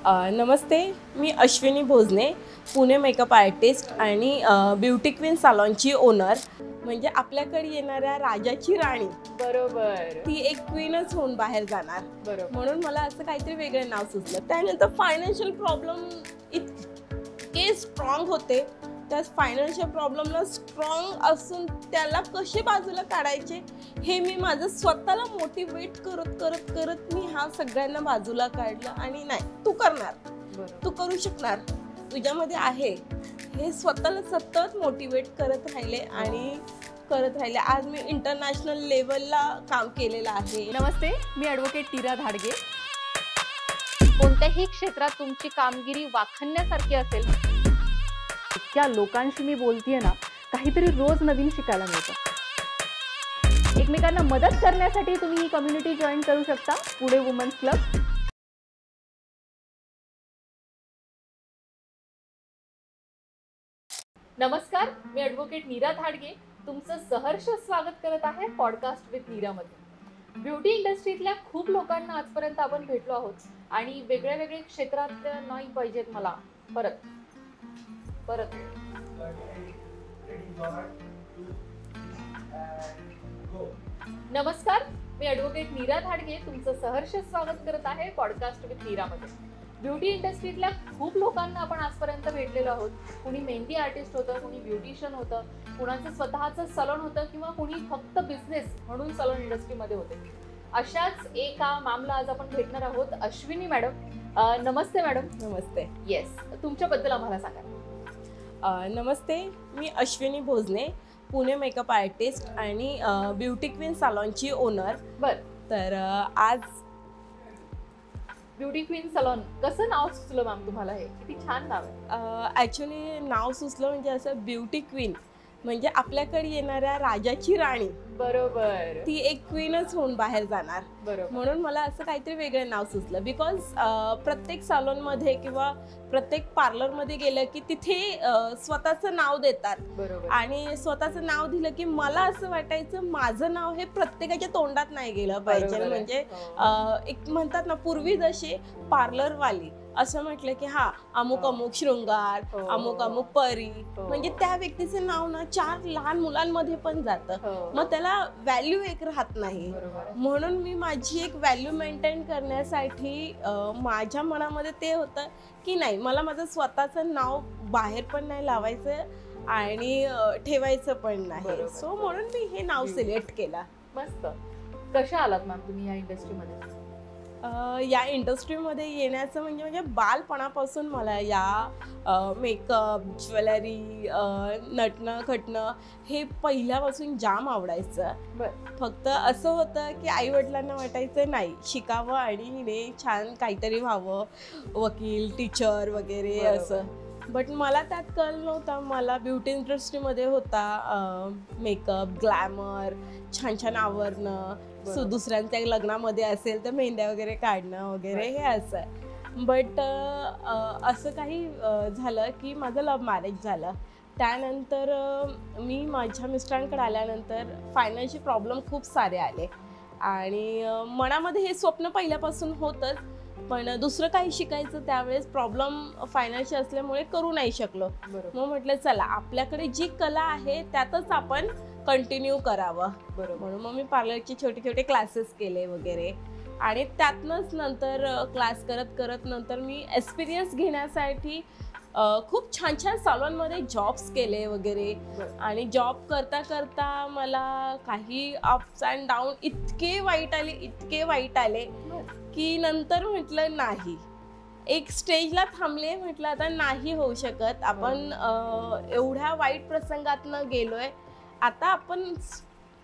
नमस्ते, मी Ashwini Bhojane, Pune makeup artist आणि beauty queen सॅलॉनची owner. म्हणजे आपल्याकडे येणाऱ्या राजाची राणी, बरोबर, ती एक क्वीनच होऊन बाहेर जाणार. बरोबर. म्हणून मला असं काहीतरी वेगळं नाव सुचलं. त्यानंतर फायनान्शियल प्रॉब्लेम इतके स्ट्रॉंग होते. त्या फायनान्शियल प्रॉब्लेमला स्ट्रॉंग असून त्याला कसे बाजूला काढायचे हे मी माझं स्वतःला मोटिवेट करत मी हा सगळ्यांना बाजूला काढलं. आणि नाही, तू करणार, तू करू शकणार, तुझ्यामध्ये आहे हे स्वतःला सतत मोटिवेट करत राहिले. आज मी इंटरनॅशनल लेवलला काम केलेलं आहे. नमस्ते, मी ॲडव्होकेट नीरा धाडगे. कोणत्याही क्षेत्रात तुमची कामगिरी वाखाणण्यासारखी असेल, इतक्या लोकांशी मी बोलतेय ना, काहीतरी रोज नवीन शिकायला मिळतं. एकमेकांना मदत करण्यासाठी तुम्ही ही कम्युनिटी जॉईन करू शकता, पुणे वुमन्स क्लब. नमस्कार, मी ॲडव्होकेट नीरा धाडगे तुमचं सहर्ष स्वागत करत आहे पॉडकास्ट विथ नीरामध्ये. ब्युटी इंडस्ट्रीतल्या खूप लोकांना आजपर्यंत आपण भेटलो आहोत आणि वेगळ्या वेगळ्या क्षेत्रात नाही पाहिजेत मला परत. नमस्कार, मी ॲडव्होकेट नीरा धाडगे तुमचं सहर्ष स्वागत करत आहे पॉडकास्ट विथ नीरामध्ये. ब्युटी इंडस्ट्रीतल्या खूप लोकांना आपण आजपर्यंत भेटलेलो आहोत. कुणी मेहंदी आर्टिस्ट होतं, कुणी ब्युटिशियन होतं, कुणाचं स्वतःचं सलून होतं किंवा कुणी फक्त बिझनेस म्हणून सलून इंडस्ट्रीमध्ये होते. अशाच एका मॅमला आज आपण भेटणार आहोत, अश्विनी मॅडम. नमस्ते मॅडम. नमस्ते. येस, तुमच्याबद्दल आम्हाला सांगा. नमस्ते, मी अश्विनी भोजने, पुणे मेकअप आर्टिस्ट आणि ब्युटी क्वीन सॅलॉनची ओनर. तर आज ब्युटी क्वीन सलॉन कसं नाव सुचलं मॅम तुम्हाला? हे किती छान नाव आहे. ॲक्च्युली नाव सुचलं म्हणजे असं ब्युटी क्वीन म्हणजे आपल्याकडे येणाऱ्या राजाची राणी, बरोबर, ती एक क्वीनच होऊन बाहेर जाणार. बरोबर. म्हणून मला असं काहीतरी वेगळं नाव सुचलं. बिकॉज प्रत्येक सॅलॉनमध्ये किंवा प्रत्येक पार्लरमध्ये गेलं की तिथे स्वतःचं नाव देतात. बरोबर. आणि स्वतःचं नाव दिलं की मला असं वाटायचं माझं नाव हे प्रत्येकाच्या तोंडात नाही गेलं पाहिजे. म्हणजे एक म्हणतात ना, पूर्वी जसे पार्लरवाली असं म्हटलं की हा अमुक अमुक शृंगार, अमुक अमुक परी, म्हणजे त्या व्यक्तीचं नाव ना 4 लहान मुलांमध्ये पण जातं. मग त्याला व्हॅल्यू एक राहत नाही. म्हणून मी माझी एक व्हॅल्यू मेंटेन करण्यासाठी माझ्या मनामध्ये ते होतं की नाही, मला माझं स्वतःचं नाव बाहेर पण नाही लावायचं आणि ठेवायचं पण नाही. सो म्हणून मी हे नाव सिलेक्ट केलं. मस्त. कशा आलात मॅम तुम्ही या इंडस्ट्रीमध्ये? या इंडस्ट्रीमध्ये येण्याचं म्हणजे बालपणापासून मला या मेकअप, ज्वेलरी, नटणं खटणं हे पहिल्यापासून जाम आवडायचं. फक्त असं होतं की आईवडिलांना वाटायचं नाही, शिकावं आणि हिने छान काहीतरी व्हावं, वकील, टीचर वगैरे असं. बट मला त्यात कल नव्हता. मला ब्युटी इंडस्ट्रीमध्ये होता मेकअप, ग्लॅमर, छान छान आवरणं, दुसऱ्यांच्या लग्नामध्ये असेल तर मेहंद्या वगैरे काढणं वगैरे हे असं. बट असं काही झालं की माझं लव्ह मॅरेज झालं. त्यानंतर मी माझ्या मिस्टरांकडे आल्यानंतर फायनान्शियल प्रॉब्लेम खूप सारे आले आणि मनामध्ये हे स्वप्न पहिल्यापासून होतंच, पण दुसरं काही शिकायचं त्यावेळेस प्रॉब्लेम फायनान्शियल असल्यामुळे करू नाही शकलो. मग म्हटलं चला, आपल्याकडे जी कला आहे त्यातच आपण कंटिन्यू करावं. म्हणून मग मी पार्लरचे छोटे छोटे क्लासेस केले वगैरे आणि त्यातनंच नंतर क्लास करत नंतर मी एक्सपिरियन्स घेण्यासाठी खूप छान छान सॅलॉनमध्ये जॉब्स केले वगैरे. आणि जॉब करता मला काही अप्स अँड डाऊन इतके वाईट आले की नंतर म्हटलं नाही, एक स्टेजला थांबले. म्हटलं आता नाही होऊ शकत, आपण एवढ्या वाईट प्रसंगातनं गेलोय, आता आपण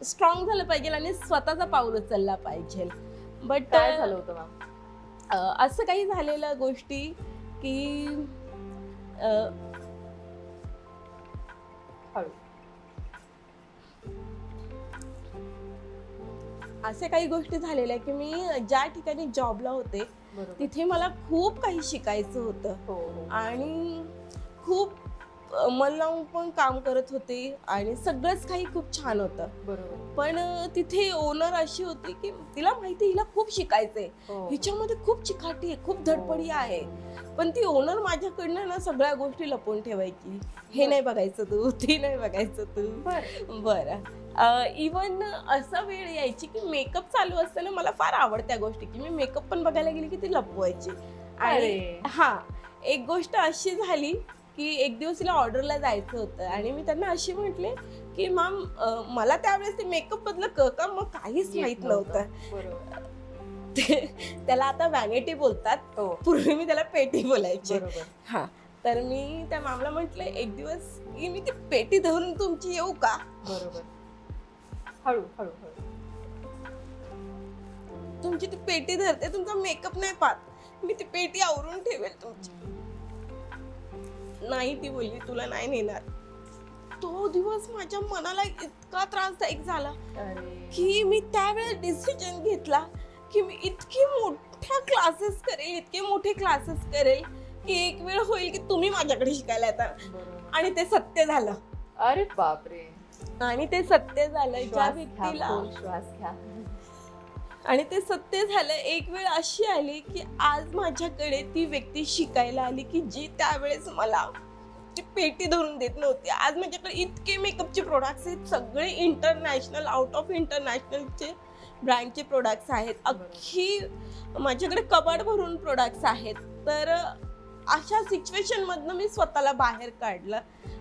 स्ट्रॉंग झालं पाहिजे आणि स्वतःचा पाऊल उचलला पाहिजे. बट काय झालं होतं मॅम? असं काही झालेल्या गोष्टी की असे काही गोष्टी झालेल्या की मी ज्या ठिकाणी जॉबला होते तिथे मला खूप काही शिकायचं होतं आणि खूप मन लावून पण काम करत होते आणि सगळंच काही खूप छान होतं. बरोबर. पण तिथे ओनर अशी होती की तिला माहिती हिला खूप शिकायचंय, हो. हिच्यामध्ये खूप चिकाटी आहे, खूप धडपडी आहे. पण ती ओनर माझ्याकडनं ना सगळ्या गोष्टी लपवून ठेवायची. हे नाही बघायचं तू, ते नाही बघायचं तू. बरं. इवन असा वेळ यायची की मेकअप चालू असताना मला फार आवडत्या गोष्टी की मी मेकअप पण बघायला गेली की ती लपवायची. आणि हा एक गोष्ट अशी झाली की एक दिवस तिला ऑर्डरला जायचं होतं आणि मी त्यांना अशी म्हटले की मॅम मला त्यावेळेस ते मेकअप बदल का मग काहीच माहित नव्हतं. त्याला आता वॅनिटी बोलतात, पूर्वी मी त्याला पेटी बोलायचे. हा, तर मी त्या मॅमला म्हटले एक दिवस की मी ती पेटी धरून तुमची येऊ का. बरोबर. हळू हळू हळू तुमची ती पेटी धरते, तुमचा मेकअप नाही पाहत, मी ती पेटी आवरून ठेवेल तुमची. नाही ती बोलली तुला नाही नेणार. तो दिवस माझ्या मनाला इतका त्रासदायक झाला की मी त्यावेळेस डिसिजन घेतला की मी इतके मोठ्या क्लासेस करेल, इतके मोठे क्लासेस करेल की एक वेळ होईल की तुम्ही माझ्याकडे शिकायला येता. आणि ते सत्य झालं. अरे बापरे. आणि ते सत्य झालं ज्या व्यक्तीला श्वास घ्या. आणि ते सत्य झालं. एक वेळ अशी आली की आज माझ्याकडे ती व्यक्ती शिकायला आली की जी त्यावेळेस मला ती पेटी धरून देत नव्हती. आज माझ्याकडे इतके मेकअपचे प्रोडक्ट्स आहेत, सगळे इंटरनॅशनल, आउट ऑफ इंटरनॅशनलचे ब्रँडचे प्रोडक्ट्स आहेत. अख्खी माझ्याकडे कबड भरून प्रोडक्ट्स आहेत. तर अशा सिच्युएशन मधनं मी स्वतःला बाहेर काढलं.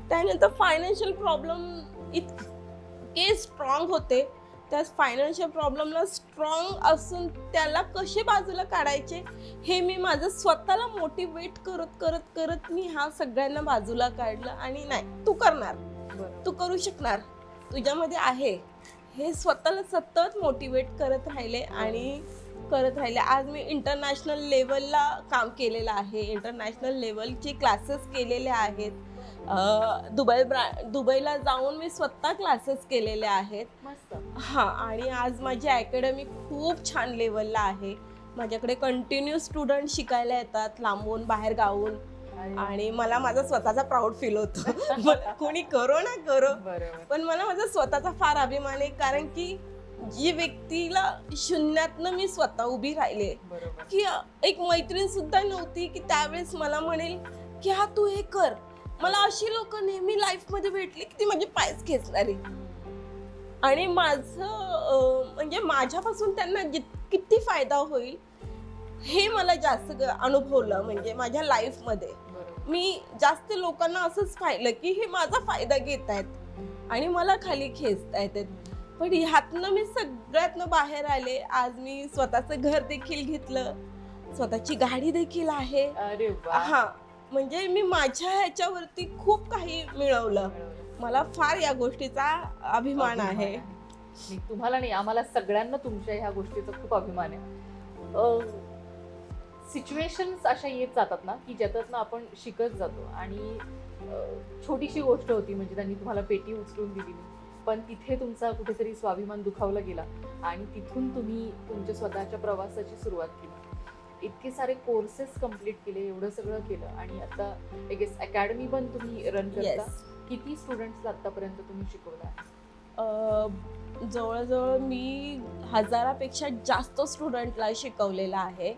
त्यानंतर फायनान्शियल प्रॉब्लेम इतके स्ट्रॉंग होते, त्या फायनान्शियल प्रॉब्लेमला स्ट्रॉंग असून त्याला कसे बाजूला काढायचे हे मी माझं स्वतःला मोटिवेट करत करत करत मी हा सगळ्यांना बाजूला काढलं. आणि नाही, तू करणार, तू करू शकणार, तुझ्यामध्ये आहे, हे स्वतःला सतत मोटिवेट करत राहिले आणि करत राहिले. आज मी इंटरनॅशनल लेवलला काम केलेलं आहे, इंटरनॅशनल लेवलचे क्लासेस केलेले आहेत. दुबईला जाऊन मी स्वतः क्लासेस केलेले आहेत. हा, आणि आज माझी अकॅडमी खूप छान लेवलला आहे. माझ्याकडे कंटिन्यू स्टुडंट शिकायला येतात, लांबून बाहेर गावून. आणि मला माझा स्वतःचा प्राऊड फील होतो. कोणी करो ना करो, पण मला माझा स्वतःचा फार अभिमान आहे. कारण की जी व्यक्तीला शून्यातनं मी स्वतः उभी राहिले की एक मैत्रीण सुद्धा नव्हती की त्यावेळेस मला म्हणेल की हा तू हे कर. मला अशी लोक नेहमी लाईफ मध्ये भेटली की ती माझे पायच खेचणारी. आणि माझं म्हणजे माझ्यापासून त्यांना किती फायदा होईल हे मला जास्त अनुभवलं. म्हणजे माझ्या लाईफ मध्ये मी जास्त लोकांना असंच पाहिलं की हे माझा फायदा घेत आहेत आणि मला खाली खेचतायत. पण ह्यातनं मी सगळ्यातनं बाहेर आले. आज मी स्वतःचं घर देखील घेतलं, स्वतःची गाडी देखील आहे. हा, म्हणजे मी माझ्या ह्याच्यावरती खूप काही मिळवलं. मला फार या गोष्टीचा अभिमान आहे. तुम्हाला नाही, आम्हाला सगळ्यांना तुमच्या ह्या गोष्टीचा खूप अभिमान आहे. सिच्युएशन्स अशा येत जातात ना की ज्याच्यातनं आपण शिकत जातो. आणि छोटीशी गोष्ट होती, म्हणजे त्यांनी तुम्हाला पेटी उचलून दिली, पण तिथे तुमचा कुठेतरी स्वाभिमान दुखावला गेला आणि तिथून तुम्ही तुमच्या स्वतःच्या प्रवासाची सुरुवात केली. इतके सारे कोर्सेस कंप्लीट केले, एवढं सगळं केलं आणि आता आय गेस अकॅडमी पण तुम्ही रन करता. किती स्टुडंट्स आतापर्यंत तुम्ही शिकवला? जवळजवळ मी 1000पेक्षा जास्त स्टुडंटला शिकवलेलं आहे.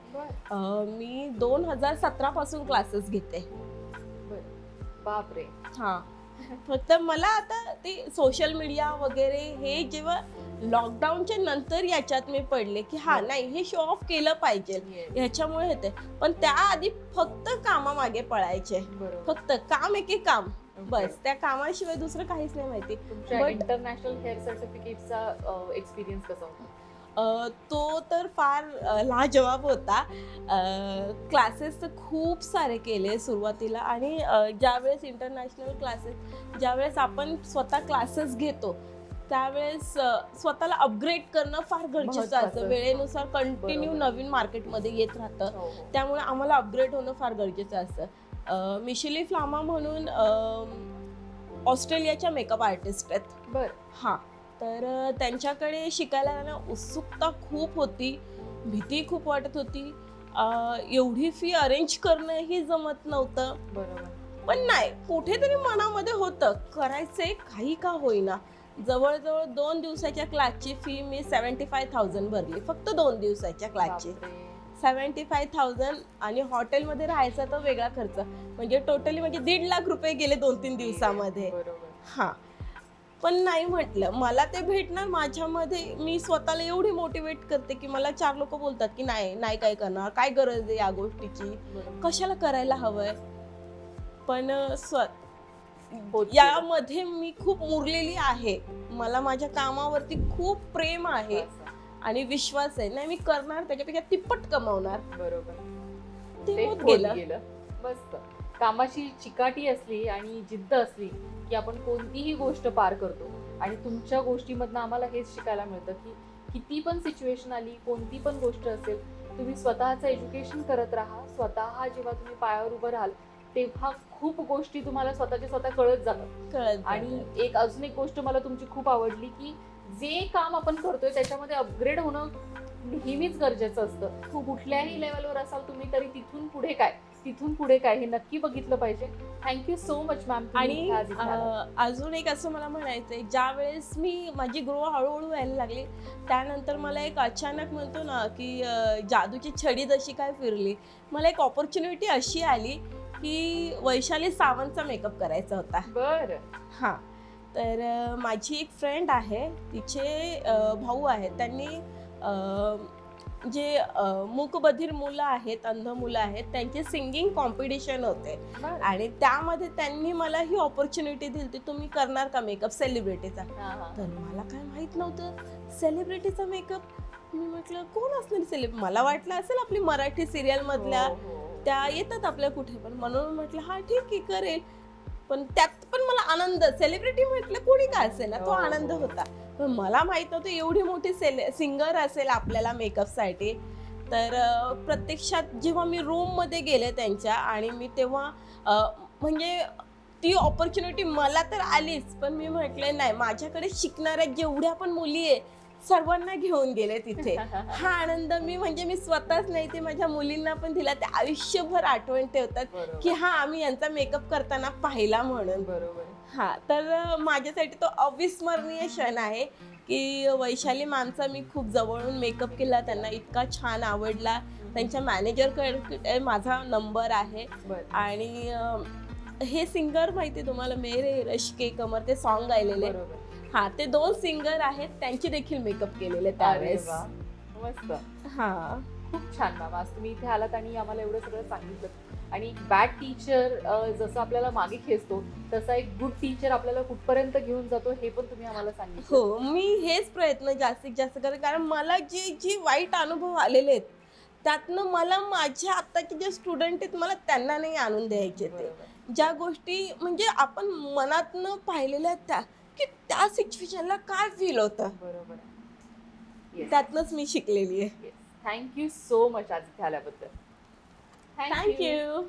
मी 2017 पासून क्लासेस घेते. बापरे. हा, फक्त मला आता ते सोशल मीडिया वगैरे हे जेव्हा लॉकडाऊनच्या नंतर याच्यात मी पडले की हा नाही, हे शो ऑफ केलं पाहिजे, ह्याच्यामुळे होते. पण त्याआधी फक्त कामामागे पळायचे, फक्त काम एके काम, बस. त्या कामाशिवाय दुसरं काहीच नाही माहिती. इंटरनॅशनल हेअर सर्टिफिकेटचा एक्सपिरियन्स कसा होता? तो तर फार लाजवाब होता. क्लासेस तर खूप सारे केले सुरुवातीला. आणि ज्यावेळेस इंटरनॅशनल क्लासेस, ज्यावेळेस आपण स्वतः क्लासेस घेतो त्यावेळेस स्वतःला अपग्रेड करणं फार गरजेचं असतं. वेळेनुसार कंटिन्यू नवीन मार्केटमध्ये येत राहतं, त्यामुळे आम्हाला अपग्रेड होणं फार गरजेचं असतं. मिशेली फ्लामा म्हणून ऑस्ट्रेलियाच्या मेकअप आर्टिस्ट आहेत. हां, तर त्यांच्याकडे शिकायला जाणं उत्सुकता खूप होती, भीती खूप वाटत होती. एवढी फी अरेंज करणंही जमत नव्हतं. पण नाही, कुठेतरी मनामध्ये होतं करायचंय काही का होईना. जवळजवळ 2 दिवसाच्या क्लासची फी मी 75,000 भरली, फक्त 2 दिवसाच्या क्लासची. बापरे. 75,000 आणि हॉटेलमध्ये राहायचा तो वेगळा खर्च, म्हणजे टोटली म्हणजे 1.5 लाख रुपये गेले 2-3 दिवसामध्ये. बरोबर. हा, पण नाही म्हटलं मला ते भेटणार. माझ्यामध्ये मी स्वतःला एवढी मोटिवेट करते की मला 4 लोक बोलतात की नाही नाही काय करणार, काय गरज आहे या गोष्टीची, बरोबर. कशाला करायला हवंय. पण होत यामध्ये मी खूप मुरलेली आहे. मला माझ्या कामावरती खूप प्रेम आहे गेलं. असं. आणि विश्वास आहे. नाही, मी करणार, त्याच्यापेक्षा तिप्पट कमावणार. बरोबर. ते होत होत गेलं. गेलं. मस्त. कामाची चिकाटी असली आणि जिद्द असली की आपण कोणतीही गोष्ट पार करतो. आणि तुमच्या गोष्टीमधनं आम्हाला हेच शिकायला मिळतं की किती पण सिच्युएशन आली, कोणती पण गोष्ट असेल, तुम्ही स्वतःचं एज्युकेशन करत राहा. स्वतः जेव्हा तुम्ही पायावर उभं राहाल तेव्हा खूप गोष्टी तुम्हाला स्वतःच्या स्वतः कळत जातात. आणि एक अजून एक गोष्ट मला तुमची खूप आवडली की जे काम आपण करतोय त्याच्यामध्ये अपग्रेड होणं नेहमीच गरजेचं असतं. कुठल्याही लेवलवर असाल तुम्ही तरी तिथून पुढे काय हे नक्की बघितलं पाहिजे. Thank you so much ma'am. आणि अजून एक असं मला म्हणायचंय, ज्या वेळेस मी माझी ग्रो हळूहळू व्हायला लागली त्यानंतर मला एक अचानक म्हणतो ना की जादूची छडी जशी काय फिरली, मला एक ऑपॉर्च्युनिटी अशी आली की वैशाली सावंतचा मेकअप करायचा होता. बरं. हां, तर माझी एक फ्रेंड आहे, तिचे भाऊ आहेत, त्यांनी जे मूकबधीर मुलं आहेत, अंध मुलं आहेत, त्यांचे सिंगिंग कॉम्पिटिशन होते आणि त्यामध्ये त्यांनी मला ही ऑपॉर्च्युनिटी दिली होती, तुम्ही करणार का मेकअप सेलिब्रिटीचा. तर मला काय माहित नव्हतं सेलिब्रिटीचा मेकअप. मी म्हटलं कोण असणार सेलिब्रिटी, मला वाटलं असेल आपली मराठी सिरियल मधल्या त्या येतात आपल्या कुठे पण, म्हणून म्हटलं हा ठीक आहे करेल. पण त्यात पण मला आनंद, सेलिब्रिटी म्हटलं कोणी काय असेल ना, तो आनंद होता. पण मला माहित नव्हतं एवढी मोठी सिंगर असेल आपल्याला मेकअपसाठी. तर प्रत्यक्षात जेव्हा मी रूम मध्ये गेले त्यांच्या आणि मी तेव्हा म्हणजे ती ऑपॉर्च्युनिटी मला तर आलीच, पण मी म्हटले नाही, माझ्याकडे शिकणाऱ्या जेवढ्या पण मुली आहे सर्वांना घेऊन गेले तिथे. हा आनंद मी स्वतःच नाही, ते माझ्या मुलींना पण दिला. ते आयुष्यभर आठवण ठेवतात की हा आम्ही यांचा मेकअप करताना पाहिला म्हणून. बरोबर. हा, तर माझ्यासाठी तो अविस्मरणीय क्षण आहे की वैशाली मॅमचा मी खूप जवळून मेकअप केला, त्यांना इतका छान आवडला. त्यांच्या मॅनेजरकडे माझा नंबर आहे. आणि हे सिंगर माहिती तुम्हाला, मेरे रश के कमर, ते सॉन्ग गायलेले. हा, ते 2 सिंगर आहेत, त्यांची देखील मेकअप केलेले त्यावेळेस. मस्त. हा, खूप छान मॅम. आज तुम्ही इथे आलात आणि आम्हाला एवढं सगळं सांगितलं. आणि एक बॅड टीचर जसं आपल्याला मागे खेचतो तसा एक गुड टीचर आपल्याला कुठपर्यंत घेऊन जातो हे पण तुम्ही आम्हाला सांगितलं. हो, मी हेच प्रयत्न जास्तीत जास्त करते, कारण मला जे वाईट अनुभव आलेले आहेत त्यातनं मला माझ्या आत्ताचे जे स्टुडंट आहेत मला त्यांना नाही आणून द्यायचे. ते ज्या गोष्टी म्हणजे आपण मनातनं पाहिलेल्या त्या की त्या सिच्युएशनला काय फील होतं, बरोबर, त्यातनंच मी शिकलेली आहे. थँक्यू सो मच आज इथे आल्याबद्दल. थँक्यू.